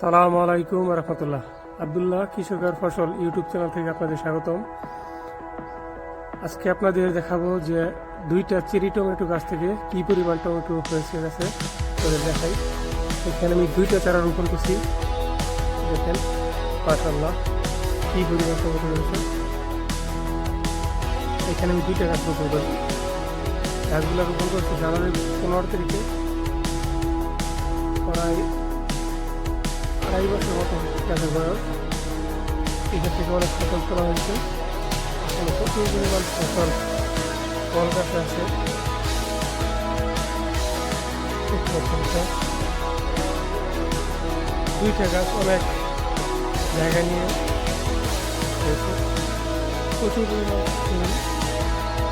আসসালামু আলাইকুম রহমতুল্লাহ। আব্দুল্লাহ কৃষকের ফসল ইউটিউব চ্যানেল থেকে আপনাদের স্বাগতম। আজকে আপনাদের দেখাবো যে দুইটা চেরি টমেটো গাছ থেকে কি পরিমাণ টমেটো হয়েছে গেছে করে দেখাই। এখানে আমি দুইটা চারা রোপণ করছি, দেখেন মাশাআল্লাহ কি পরিমাণ টমেটো হয়েছে। এখানে আমি দুইটা গাছ রোপণ করছি, গাছগুলো রোপণ করছি জানুয়ারি 15 তারিখে, প্রায় 2.5 বছর মতো গাছের বয়স। এখান থেকে অনেক ফসল তোলা হয়েছে, প্রচুর পরিমাণ ফসল ফল গাছে আছে। দুইটা গাছ অনেক জায়গা নিয়ে হয়েছে, প্রচুর পরিমাণ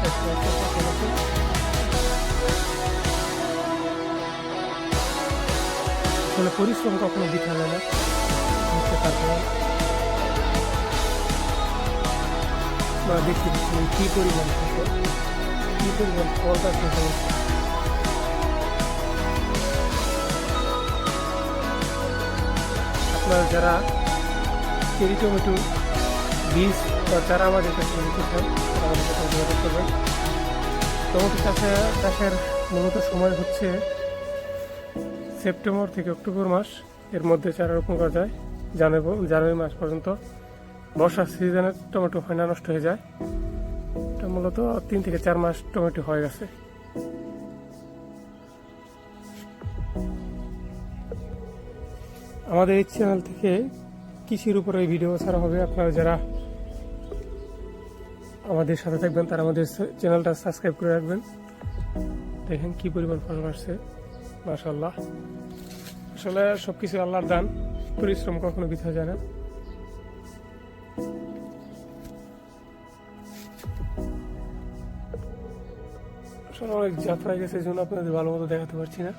ফসল আছে। আসলে পরিশ্রম কখনো বৃথা যায় না, আপনারা দেখতে পাচ্ছেন কি পরিমাণ ফসল, কি পরিমাণ ফল গাছ। আপনারা যারা চেরি টমেটো বীজ বা চারা আমাদের কাছে নিতে চান তারা আমাদের কাছে যোগাযোগ করবেন। টমেটো চাষের মূলত সময় হচ্ছে সেপ্টেম্বর থেকে অক্টোবর মাস, এর মধ্যে চারা রোপণ করা যায়। জানুয়ারি মাস পর্যন্ত বর্ষার সিজনে টমেটো হয় না, নষ্ট হয়ে যায়। এটা মূলত 3 থেকে 4 মাস টমেটো হয়ে গেছে। আমাদের এই চ্যানেল থেকে কৃষির উপরে এই ভিডিও ছাড়া হবে। আপনারা যারা আমাদের সাথে থাকবেন তারা আমাদের চ্যানেলটা সাবস্ক্রাইব করে রাখবেন। দেখেন কি পরিমাণ ফসল আসছে, মাশাআল্লাহ। আসলে সবকিছু আল্লাহর দান, পরিশ্রম কখনো বৃথা যায় না। আসলে অনেক যাত্রায় গেছে, এই জন্য আপনাদের ভালো মতো দেখাতে পারছি না।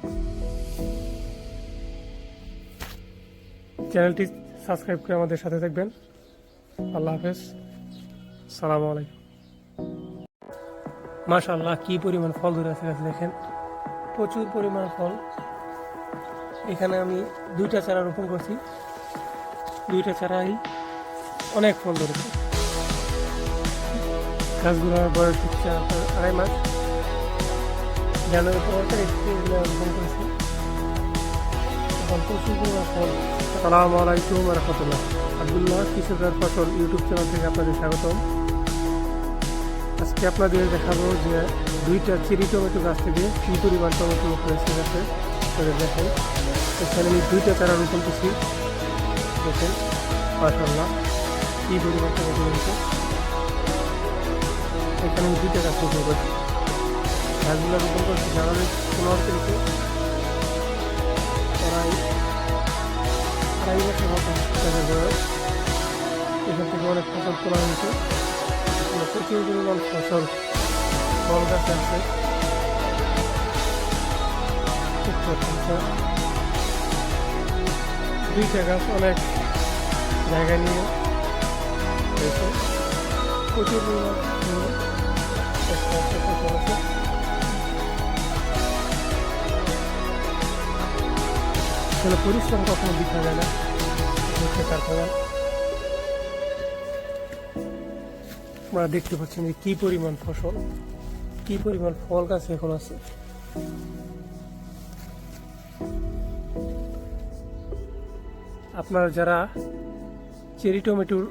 চ্যানেলটি সাবস্ক্রাইব করে আমাদের সাথে থাকবেন। আল্লাহ হাফেজ, সালামু আলাইকুম। মাশাআল্লাহ কি পরিমাণ ফল ধরে আছে গাছে, দেখেন প্রচুর পরিমাণ ফল। এখানে আমি দুইটা চারা রোপণ করছি, দুইটা চারাই অনেক ফল ধরেছে। গাছগুলোর বয়স হচ্ছে 2.5 মাস। জানুয়ারি 15 তারিখে রোপণ করেছি, এখন প্রচুর পরিমাণ ফল। আসসালামু আলাইকুম রহমতুল্লাহ। আব্দুল্লাহ কৃষকের ফসল ইউটিউব চ্যানেল থেকে আপনাদের স্বাগতম। আজকে আপনাদের দেখাবো যে দুইটা চেরি টমেটো গাছ থেকে কি পরিমাণ টমেটো হয়েছে গেছে করে দেখাই। এখানে আমি দুইটা চারা রোপণ করছি, দেখেন মাশাআল্লাহ কি পরিমাণ টমেটো হয়েছে। এখানে আমি দুইটা গাছ রোপণ করছি, গাছগুলো রোপণ করছি জানুয়ারি 15 তারিখে, প্রায় 2.5 বছর মতো গাছের বয়স। এখান থেকে অনেক ফসল তোলা হয়েছে, প্রচুর পরিমাণ ফসল ফল গাছ আছে। দুইটা গাছ অনেক জায়গা নিয়ে হয়েছে, প্রচুর পরিমাণ ফসল আছে। আসলে পরিশ্রম কখনো বৃথা যায় না, তার ফল। আপনারা দেখতে পাচ্ছেন যে কি পরিমাণ ফসল, কি পরিমাণ ফল গাছ এখন আছে। আপনারা যারা চেরি টমেটোর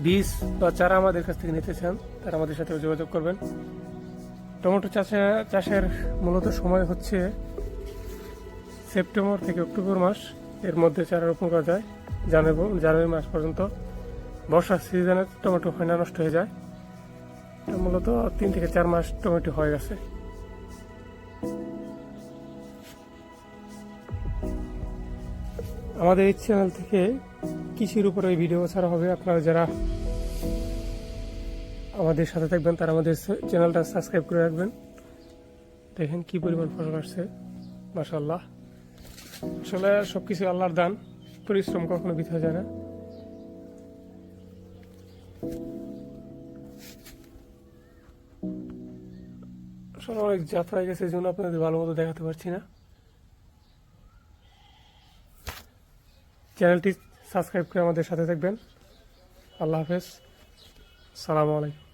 বীজ বা চারা আমাদের কাছ থেকে নিতে চান তারা আমাদের সাথে যোগাযোগ করবেন। টমেটো চাষের মূলত সময় হচ্ছে সেপ্টেম্বর থেকে অক্টোবর মাস, এর মধ্যে চারা রোপণ করা যায়। জানুয়ারি মাস পর্যন্ত বর্ষার সিজনে টমেটো হয় না, নষ্ট হয়ে যায়। এটা মূলত 3 থেকে 4 মাস টমেটো হয়ে গেছে। আমাদের এই চ্যানেল থেকে কৃষির উপরে এই ভিডিও ছাড়া হবে। আপনারা যারা আমাদের সাথে থাকবেন তারা আমাদের চ্যানেলটা সাবস্ক্রাইব করে রাখবেন। দেখেন কি পরিমাণ ফসল আসছে, মাশাআল্লাহ। আসলে সবকিছু আল্লাহর দান, পরিশ্রম কখনো বৃথা যায় না। আসলে অনেক যাত্রায় গেছে, এই জন্য আপনাদের ভালো মতো দেখাতে পারছি না। চ্যানেলটি সাবস্ক্রাইব করে আমাদের সাথে থাকবেন। আল্লাহ হাফেজ, সালামু আলাইকুম।